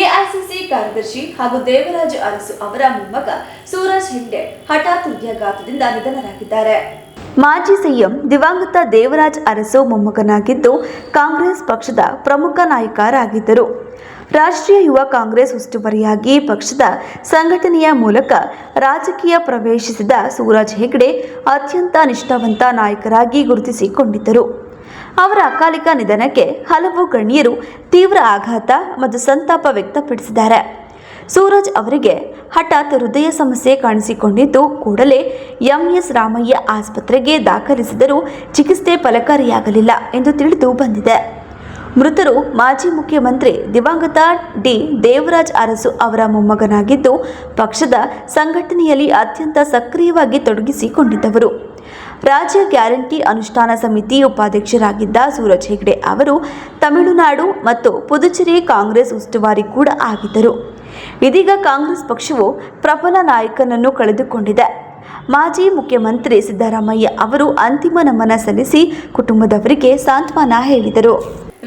[SPEAKER 1] ಎಐಸಿಸಿ ಕಾರ್ಯದರ್ಶಿ ಹಾಗೂ ದೇವರಾಜ ಅರಸು ಅವರ ಮೊಮ್ಮಗ ಸೂರಜ್ ಹೆಗ್ಡೆ ಹಠಾತ್ ಹೃದಯಾಘಾತದಿಂದ ನಿಧನರಾಗಿದ್ದಾರೆ. ಮಾಜಿ ಸಿಎಂ ದಿವಂಗತ ದೇವರಾಜ್ ಅರಸು ಮೊಮ್ಮಗನಾಗಿದ್ದು, ಕಾಂಗ್ರೆಸ್ ಪಕ್ಷದ ಪ್ರಮುಖ ನಾಯಕರಾಗಿದ್ದರು. ರಾಷ್ಟ್ರೀಯ ಯುವ ಕಾಂಗ್ರೆಸ್ ಉಸ್ತುವಾರಿಯಾಗಿ ಪಕ್ಷದ ಸಂಘಟನೆಯ ಮೂಲಕ ರಾಜಕೀಯ ಪ್ರವೇಶಿಸಿದ ಸೂರಜ್ ಹೆಗ್ಡೆ ಅತ್ಯಂತ ನಿಷ್ಠಾವಂತ ನಾಯಕರಾಗಿ ಗುರುತಿಸಿಕೊಂಡಿದ್ದರು. ಅವರ ಅಕಾಲಿಕ ನಿಧನಕ್ಕೆ ಹಲವು ಗಣ್ಯರು ತೀವ್ರ ಆಘಾತ ಮತ್ತು ಸಂತಾಪ ವ್ಯಕ್ತಪಡಿಸಿದ್ದಾರೆ. ಸೂರಜ್ ಅವರಿಗೆ ಹಠಾತ್ ಹೃದಯ ಸಮಸ್ಯೆ ಕಾಣಿಸಿಕೊಂಡಿದ್ದು, ಕೂಡಲೇ ಎಂಎಸ್ ರಾಮಯ್ಯ ಆಸ್ಪತ್ರೆಗೆ ದಾಖಲಿಸಿದರೂ ಚಿಕಿತ್ಸೆ ಫಲಕಾರಿಯಾಗಲಿಲ್ಲ ಎಂದು ತಿಳಿದು ಬಂದಿದೆ. ಮೃತರು ಮಾಜಿ ಮುಖ್ಯಮಂತ್ರಿ ದಿವಂಗತ ಡಿ. ದೇವರಾಜ್ ಅರಸು ಅವರ ಮೊಮ್ಮಗನಾಗಿದ್ದು, ಪಕ್ಷದ ಸಂಘಟನೆಯಲ್ಲಿ ಅತ್ಯಂತ ಸಕ್ರಿಯವಾಗಿ ತೊಡಗಿಸಿಕೊಂಡಿದ್ದವರು. ರಾಜ್ಯ ಗ್ಯಾರಂಟಿ ಅನುಷ್ಠಾನ ಸಮಿತಿ ಉಪಾಧ್ಯಕ್ಷರಾಗಿದ್ದ ಸೂರಜ್ ಹೆಗ್ಡೆ ಅವರು ತಮಿಳುನಾಡು ಮತ್ತು ಪುದುಚೇರಿ ಕಾಂಗ್ರೆಸ್ ಉಸ್ತುವಾರಿ ಕೂಡ ಆಗಿದ್ದರು. ಇದೀಗ ಕಾಂಗ್ರೆಸ್ ಪಕ್ಷವು ಪ್ರಬಲ ನಾಯಕನನ್ನು ಕಳೆದುಕೊಂಡಿದೆ. ಮಾಜಿ ಮುಖ್ಯಮಂತ್ರಿ ಸಿದ್ದರಾಮಯ್ಯ ಅವರು ಅಂತಿಮ ನಮನ ಸಲ್ಲಿಸಿ ಕುಟುಂಬದವರಿಗೆ ಸಾಂತ್ವನ ಹೇಳಿದರು.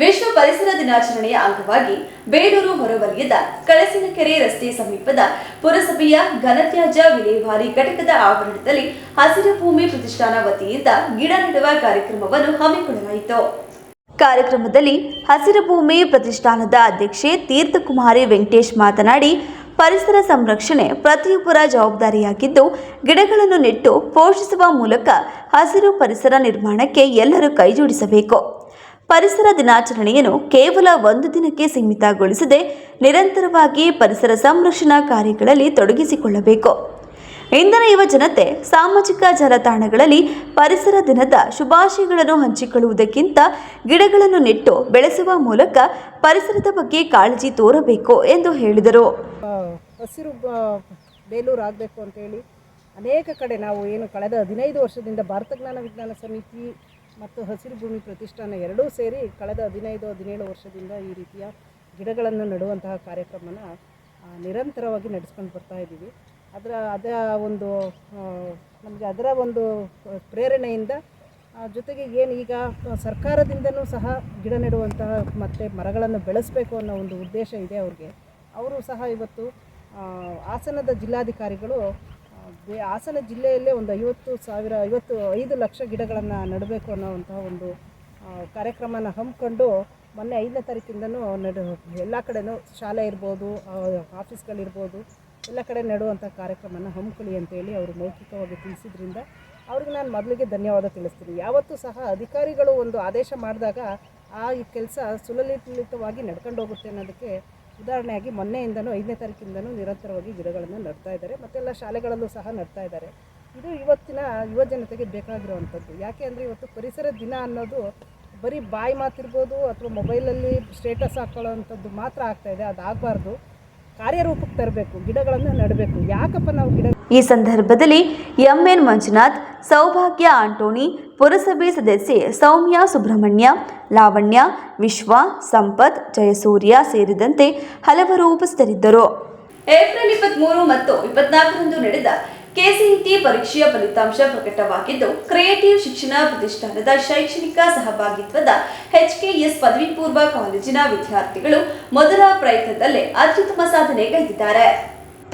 [SPEAKER 1] ವಿಶ್ವ ಪರಿಸರ ದಿನಾಚರಣೆಯ ಅಂಗವಾಗಿ ಬೇಲೂರು ಹೊರವಲಯದ ಕಳಸಿನಕೆರೆ ರಸ್ತೆ ಸಮೀಪದ ಪುರಸಭೆಯ ಘನತ್ಯಾಜ್ಯ ವಿಲೇವಾರಿ ಘಟಕದ ಆವರಣದಲ್ಲಿ ಹಸಿರು ಭೂಮಿ ಪ್ರತಿಷ್ಠಾನ ವತಿಯಿಂದ ಗಿಡ ನೆಡುವ ಕಾರ್ಯಕ್ರಮವನ್ನು ಹಮ್ಮಿಕೊಳ್ಳಲಾಯಿತು. ಕಾರ್ಯಕ್ರಮದಲ್ಲಿ ಹಸಿರು ಭೂಮಿ ಪ್ರತಿಷ್ಠಾನದ ಅಧ್ಯಕ್ಷೆ ತೀರ್ಥಕುಮಾರಿ ವೆಂಕಟೇಶ್ ಮಾತನಾಡಿ, ಪರಿಸರ ಸಂರಕ್ಷಣೆ ಪ್ರತಿಯೊಬ್ಬರ ಜವಾಬ್ದಾರಿಯಾಗಿದ್ದು, ಗಿಡಗಳನ್ನು ನೆಟ್ಟು ಪೋಷಿಸುವ ಮೂಲಕ ಹಸಿರು ಪರಿಸರ ನಿರ್ಮಾಣಕ್ಕೆ ಎಲ್ಲರೂ ಕೈಜೋಡಿಸಬೇಕು. ಪರಿಸರ ದಿನಾಚರಣೆಯನ್ನು ಕೇವಲ ಒಂದು ದಿನಕ್ಕೆ ಸೀಮಿತಗೊಳಿಸದೆ ನಿರಂತರವಾಗಿ ಪರಿಸರ ಸಂರಕ್ಷಣಾ ಕಾರ್ಯಗಳಲ್ಲಿ ತೊಡಗಿಸಿಕೊಳ್ಳಬೇಕು. ಇಂದಿನ ಯುವ ಜನತೆ ಸಾಮಾಜಿಕ ಜಾಲತಾಣಗಳಲ್ಲಿ ಪರಿಸರ ದಿನದ ಶುಭಾಶಯಗಳನ್ನು ಹಂಚಿಕೊಳ್ಳುವುದಕ್ಕಿಂತ ಗಿಡಗಳನ್ನು ನೆಟ್ಟು ಬೆಳೆಸುವ ಮೂಲಕ ಪರಿಸರದ ಬಗ್ಗೆ ಕಾಳಜಿ ತೋರಬೇಕು ಎಂದು ಹೇಳಿದರು.
[SPEAKER 10] ಹಸಿರು ಬೇಲೂರು ಆಗಬೇಕು ಅಂತೇಳಿ ಅನೇಕ ಕಡೆ ನಾವು ಏನು ಕಳೆದ 15 ವರ್ಷದಿಂದ ಭಾರತ ಜ್ಞಾನ ವಿಜ್ಞಾನ ಸಮಿತಿ ಮತ್ತು ಹಸಿರು ಭೂಮಿ ಪ್ರತಿಷ್ಠಾನ ಎರಡೂ ಸೇರಿ ಕಳೆದ 15-17 ವರ್ಷದಿಂದ ಈ ರೀತಿಯ ಗಿಡಗಳನ್ನು ನೆಡುವಂತಹ ಕಾರ್ಯಕ್ರಮನ ನಿರಂತರವಾಗಿ ನಡೆಸ್ಕೊಂಡು ಬರ್ತಾ ಇದ್ದೀವಿ. ನಮಗೆ ಅದರ ಒಂದು ಪ್ರೇರಣೆಯಿಂದ ಜೊತೆಗೆ ಏನು ಈಗ ಸರ್ಕಾರದಿಂದನೂ ಸಹ ಗಿಡ ನೆಡುವಂತಹ ಮತ್ತು ಮರಗಳನ್ನು ಬೆಳೆಸಬೇಕು ಅನ್ನೋ ಒಂದು ಉದ್ದೇಶ ಇದೆ ಅವ್ರಿಗೆ. ಅವರು ಸಹ ಇವತ್ತು ಹಾಸನದ ಜಿಲ್ಲಾಧಿಕಾರಿಗಳು ಹಾಸನ ಜಿಲ್ಲೆಯಲ್ಲೇ ಒಂದು 55 ಲಕ್ಷ ಗಿಡಗಳನ್ನು ನೆಡಬೇಕು ಅನ್ನೋವಂತಹ ಒಂದು ಕಾರ್ಯಕ್ರಮನ ಹಮ್ಮಿಕೊಂಡು ಮೊನ್ನೆ 5ನೇ ತಾರೀಕಿಂದನೂ ಎಲ್ಲ ಕಡೆನೂ ಶಾಲೆ ಇರ್ಬೋದು, ಆಫೀಸ್ಗಳಿರ್ಬೋದು, ಎಲ್ಲ ಕಡೆ ನೆಡುವಂಥ ಕಾರ್ಯಕ್ರಮನ ಹಮ್ಮಿಕೊಳ್ಳಿ ಅಂತೇಳಿ ಅವರು ಮೌಖಿಕವಾಗಿ ತಿಳಿಸಿದ್ರಿಂದ ಅವ್ರಿಗೆ ನಾನು ಮೊದಲಿಗೆ ಧನ್ಯವಾದ ತಿಳಿಸ್ತೀನಿ. ಯಾವತ್ತೂ ಸಹ ಅಧಿಕಾರಿಗಳು ಒಂದು ಆದೇಶ ಮಾಡಿದಾಗ ಈ ಕೆಲಸ ಸುಲಲಿತವಾಗಿ ನಡ್ಕೊಂಡು ಹೋಗುತ್ತೆ ಅನ್ನೋದಕ್ಕೆ ಉದಾಹರಣೆಯಾಗಿ ಮೊನ್ನೆಯಿಂದನೂ 5ನೇ ತಾರೀಕಿಂದನೂ ನಿರಂತರವಾಗಿ ಗಿಡಗಳನ್ನು ನೆಡ್ತಾ ಇದ್ದಾರೆ, ಮತ್ತೆಲ್ಲ ಶಾಲೆಗಳಲ್ಲೂ ಸಹ ನೆಡ್ತಾ ಇದ್ದಾರೆ. ಇದು ಇವತ್ತಿನ ಯುವ ಜನತೆಗೆ ಬೇಕಾಗಿರುವಂಥದ್ದು. ಯಾಕೆ ಅಂದರೆ ಇವತ್ತು ಪರಿಸರ ದಿನ ಅನ್ನೋದು ಬರೀ ಬಾಯಿ ಮಾತಿರ್ಬೋದು ಅಥವಾ ಮೊಬೈಲಲ್ಲಿ ಸ್ಟೇಟಸ್ ಹಾಕೊಳ್ಳೋವಂಥದ್ದು ಮಾತ್ರ ಆಗ್ತಾಯಿದೆ. ಅದಾಗಬಾರ್ದು, ಕಾರ್ಯರೂಪಕ್ಕೆ ತರಬೇಕು, ಗಿಡಗಳನ್ನು ನೆಡಬೇಕು. ಯಾಕಪ್ಪ ನಾವು ಗಿಡ
[SPEAKER 1] ಈ ಸಂದರ್ಭದಲ್ಲಿ ಎಂಎನ್ ಮಂಜುನಾಥ್, ಸೌಭಾಗ್ಯ ಆಂಟೋನಿ, ಪುರಸಭೆ ಸದಸ್ಯೆ ಸೌಮ್ಯ ಸುಬ್ರಹ್ಮಣ್ಯ, ಲಾವಣ್ಯ, ವಿಶ್ವ, ಸಂಪತ್, ಜಯಸೂರ್ಯ ಸೇರಿದಂತೆ ಹಲವರು ಉಪಸ್ಥಿತರಿದ್ದರು. ಏಪ್ರಿಲ್ 23 ಮತ್ತು 24ರಂದು ನಡೆದ ಕೆಸಿಇಟಿ ಪರೀಕ್ಷೆಯ ಫಲಿತಾಂಶ ಪ್ರಕಟವಾಗಿದ್ದು, ಕ್ರಿಯೇಟಿವ್ ಶಿಕ್ಷಣ ಪ್ರತಿಷ್ಠಾನದ ಶೈಕ್ಷಣಿಕ ಸಹಭಾಗಿತ್ವದ ಎಚ್ಕೆಎಸ್ ಪದವಿ ಪೂರ್ವ ಕಾಲೇಜಿನ ವಿದ್ಯಾರ್ಥಿಗಳು ಮೊದಲ ಪ್ರಯತ್ನದಲ್ಲೇ ಅತ್ಯುತ್ತಮ ಸಾಧನೆಗೈದಿದ್ದಾರೆ.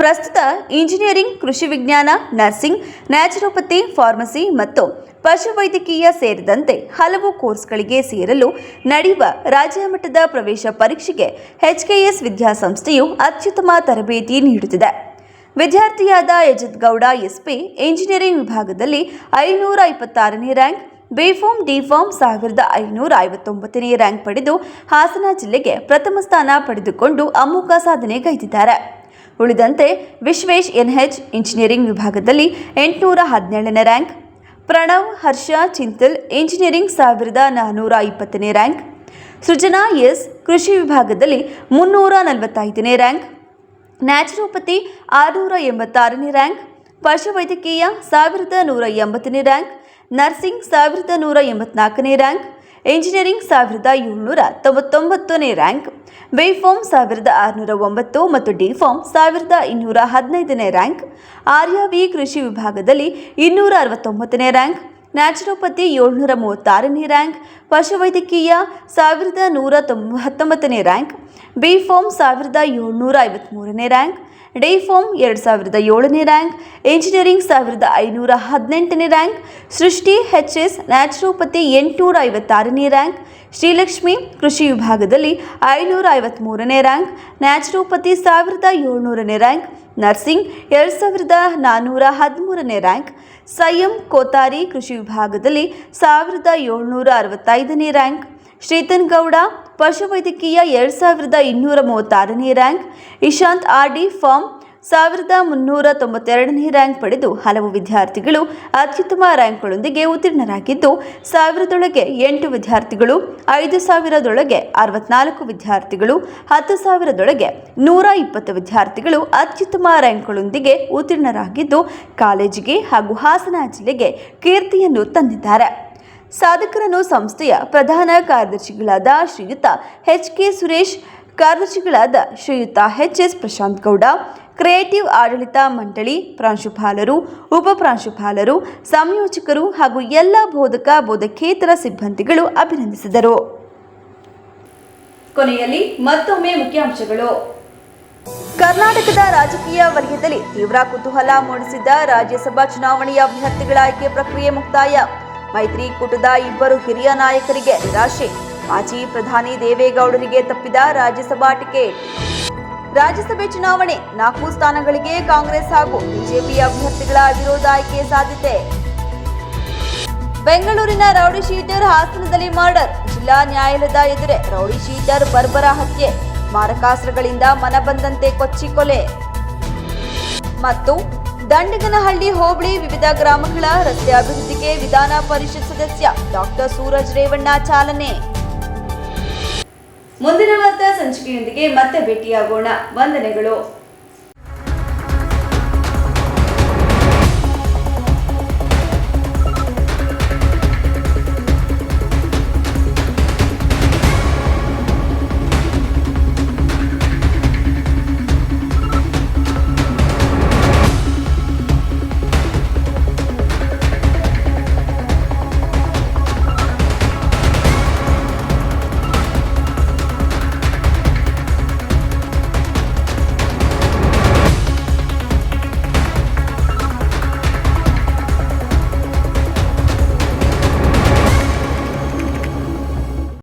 [SPEAKER 1] ಪ್ರಸ್ತುತ ಇಂಜಿನಿಯರಿಂಗ್, ಕೃಷಿ ವಿಜ್ಞಾನ, ನರ್ಸಿಂಗ್, ನ್ಯಾಚುರೋಪತಿ, ಫಾರ್ಮಸಿ ಮತ್ತು ಪಶುವೈದ್ಯಕೀಯ ಸೇರಿದಂತೆ ಹಲವು ಕೋರ್ಸ್ಗಳಿಗೆ ಸೇರಲು ನಡೆಯುವ ರಾಜ್ಯ ಮಟ್ಟದ ಪ್ರವೇಶ ಪರೀಕ್ಷೆಗೆ ಎಚ್ಕೆಎಸ್ ವಿದ್ಯಾಸಂಸ್ಥೆಯು ಅತ್ಯುತ್ತಮ ತರಬೇತಿ ನೀಡುತ್ತಿದೆ. ವಿದ್ಯಾರ್ಥಿಯಾದ ಯಜಿತ್ ಗೌಡ ಎಸ್ಪಿ ಇಂಜಿನಿಯರಿಂಗ್ ವಿಭಾಗದಲ್ಲಿ 556ನೇ ರ್ಯಾಂಕ್, ಬಿಫಾರ್ಮ್, ಡಿಫಾರ್ಮ್ 1559ನೇ ರ್ಯಾಂಕ್ ಪಡೆದು ಹಾಸನ ಜಿಲ್ಲೆಗೆ ಪ್ರಥಮ ಸ್ಥಾನ ಪಡೆದುಕೊಂಡು ಅಮೋಘ ಸಾಧನೆಗೈದಿದ್ದಾರೆ. ಉಳಿದಂತೆ ವಿಶ್ವೇಶ್ ಎನ್ಎಚ್ ಇಂಜಿನಿಯರಿಂಗ್ ವಿಭಾಗದಲ್ಲಿ 817ನೇ ರ್ಯಾಂಕ್, ಪ್ರಣವ್ ಹರ್ಷ ಚಿಂತಲ್ ಇಂಜಿನಿಯರಿಂಗ್ 1420ನೇ ರ್ಯಾಂಕ್, ಸೃಜನಾ ಎಸ್ ಕೃಷಿ ವಿಭಾಗದಲ್ಲಿ 345ನೇ ರ್ಯಾಂಕ್, ನ್ಯಾಚುರೋಪತಿ 686ನೇ ರ್ಯಾಂಕ್, ಪಶುವೈದ್ಯಕೀಯ 1180ನೇ ರ್ಯಾಂಕ್, ನರ್ಸಿಂಗ್ 1184ನೇ ರ್ಯಾಂಕ್, ಇಂಜಿನಿಯರಿಂಗ್ 1799ನೇ ರ್ಯಾಂಕ್, ಬಿಫಾರ್ಮ್ 1609 ಮತ್ತು ಡಿಫಾರ್ಮ್ 1215ನೇ ರ್ಯಾಂಕ್, ಆರ್ಯವಿ ಕೃಷಿ ವಿಭಾಗದಲ್ಲಿ 269ನೇ ರ್ಯಾಂಕ್, ನ್ಯಾಚುರೋಪತಿ 736ನೇ ರ್ಯಾಂಕ್, ಪಶುವೈದ್ಯಕೀಯ 1119ನೇ ರ್ಯಾಂಕ್, ಬಿಫಾರ್ಮ್ 1753ನೇ ರ್ಯಾಂಕ್, ಡಿಫಾರ್ಮ್ 2007ನೇ ರ್ಯಾಂಕ್, ಇಂಜಿನಿಯರಿಂಗ್ 1518ನೇ ರ್ಯಾಂಕ್, ಸೃಷ್ಟಿ ಎಚ್ಎಸ್ ನ್ಯಾಚುರೋಪತಿ 856ನೇ ರ್ಯಾಂಕ್, ಶ್ರೀಲಕ್ಷ್ಮಿ ಕೃಷಿ ವಿಭಾಗದಲ್ಲಿ 553ನೇ ರ್ಯಾಂಕ್, ನ್ಯಾಚುರೋಪತಿ 1700ನೇ rank, nursing 2413ನೇ rank, Samyam Kothari ಕೃಷಿ ವಿಭಾಗದಲ್ಲಿ 1765ನೇ ರ್ಯಾಂಕ್, ಶ್ರೀತನ್ ಗೌಡ ಪಶುವೈದ್ಯಕೀಯ 2236ನೇ ರ್ಯಾಂಕ್, ಇಶಾಂತ್ ಆರ್ಡಿ ಫಾರ್ಮ್ 1392ನೇ ರ್ಯಾಂಕ್ ಪಡೆದು ಹಲವು ವಿದ್ಯಾರ್ಥಿಗಳು ಅತ್ಯುತ್ತಮ ರ್ಯಾಂಕ್ಗಳೊಂದಿಗೆ ಉತ್ತೀರ್ಣರಾಗಿದ್ದು, 1000ದೊಳಗೆ 8 ವಿದ್ಯಾರ್ಥಿಗಳು, 5000ದೊಳಗೆ 64 ವಿದ್ಯಾರ್ಥಿಗಳು, 10,000ದೊಳಗೆ 120 ವಿದ್ಯಾರ್ಥಿಗಳು ಅತ್ಯುತ್ತಮ ರ್ಯಾಂಕ್ಗಳೊಂದಿಗೆ ಉತ್ತೀರ್ಣರಾಗಿದ್ದು, ಕಾಲೇಜಿಗೆ ಹಾಗೂ ಹಾಸನ ಜಿಲ್ಲೆಗೆ ಕೀರ್ತಿಯನ್ನು ತಂದಿದ್ದಾರೆ. ಸಾಧಕರನ್ನು ಸಂಸ್ಥೆಯ ಪ್ರಧಾನ ಕಾರ್ಯದರ್ಶಿಗಳಾದ ಶ್ರೀಯುತ ಎಚ್.ಕೆ. ಸುರೇಶ್, ಕಾರ್ಯದರ್ಶಿಗಳಾದ ಶ್ರೀಯುತ ಎಚ್.ಎಸ್. ಪ್ರಶಾಂತ್ ಗೌಡ, ಕ್ರಿಯೇಟಿವ್ ಆಡಳಿತ ಮಂಡಳಿ ಪ್ರಾಂಶುಪಾಲರು, ಉಪಪ್ರಾಂಶುಪಾಲರು, ಸಂಯೋಜಕರು ಹಾಗೂ ಎಲ್ಲ ಬೋಧಕ ಬೋಧಕೇತರ ಸಿಬ್ಬಂದಿಗಳು ಅಭಿನಂದಿಸಿದರು. ಕೊನೆಯಲ್ಲಿ ಮತ್ತೊಮ್ಮೆ ಮುಖ್ಯಾಂಶಗಳು. ಕರ್ನಾಟಕದ ರಾಜಕೀಯ ವಲಯದಲ್ಲಿ ತೀವ್ರ ಕುತೂಹಲ ಮೂಡಿಸಿದ್ದ ರಾಜ್ಯಸಭಾ ಚುನಾವಣೆಯ ಅಭ್ಯರ್ಥಿಗಳ ಆಯ್ಕೆ ಪ್ರಕ್ರಿಯೆ ಮುಕ್ತಾಯ. ಮೈತ್ರಿಕೂಟದ 2 ಹಿರಿಯ ನಾಯಕರಿಗೆ ನಿರಾಶೆ. ಮಾಜಿ ಪ್ರಧಾನಿ ದೇವೇಗೌಡರಿಗೆ ತಪ್ಪಿದ ರಾಜ್ಯಸಭಾ ಟಿಕೆಟ್. ರಾಜ್ಯಸಭೆ ಚುನಾವಣೆ 4 ಸ್ಥಾನಗಳಿಗೆ ಕಾಂಗ್ರೆಸ್ ಹಾಗೂ ಬಿಜೆಪಿ ಅಭ್ಯರ್ಥಿಗಳ ವಿರೋಧ ಆಯ್ಕೆ ಸಾಧ್ಯತೆ. ಬೆಂಗಳೂರಿನ ರೌಡಿ ಶೀಟರ್ ಹಾಸನದಲ್ಲಿ ಮರ್ಡರ್. ಜಿಲ್ಲಾ ನ್ಯಾಯಾಲಯದ ಎದುರೇ ರೌಡಿ ಶೀಟರ್ ಬರ್ಬರ ಹತ್ಯೆ. ಮಾರಕಾಸ್ತ್ರಗಳಿಂದ ಮನಬಂದಂತೆ ಕೊಚ್ಚಿ ಕೊಲೆ. ಮತ್ತು ದಂಡಿಗನಹಳ್ಳಿ ಹೋಬಳಿ ವಿವಿಧ ಗ್ರಾಮಗಳ ರಸ್ತೆ ಅಭಿವೃದ್ಧಿಗೆ ವಿಧಾನ ಪರಿಷತ್ ಸದಸ್ಯ ಡಾಕ್ಟರ್ ಸೂರಜ್ ರೇವಣ್ಣ ಚಾಲನೆ. ಮುಂದಿನ ವಾರ್ತಾ ಸಂಚಿಕೆಯೊಂದಿಗೆ ಮತ್ತೆ ಭೇಟಿಯಾಗೋಣ. ವಂದನೆಗಳು.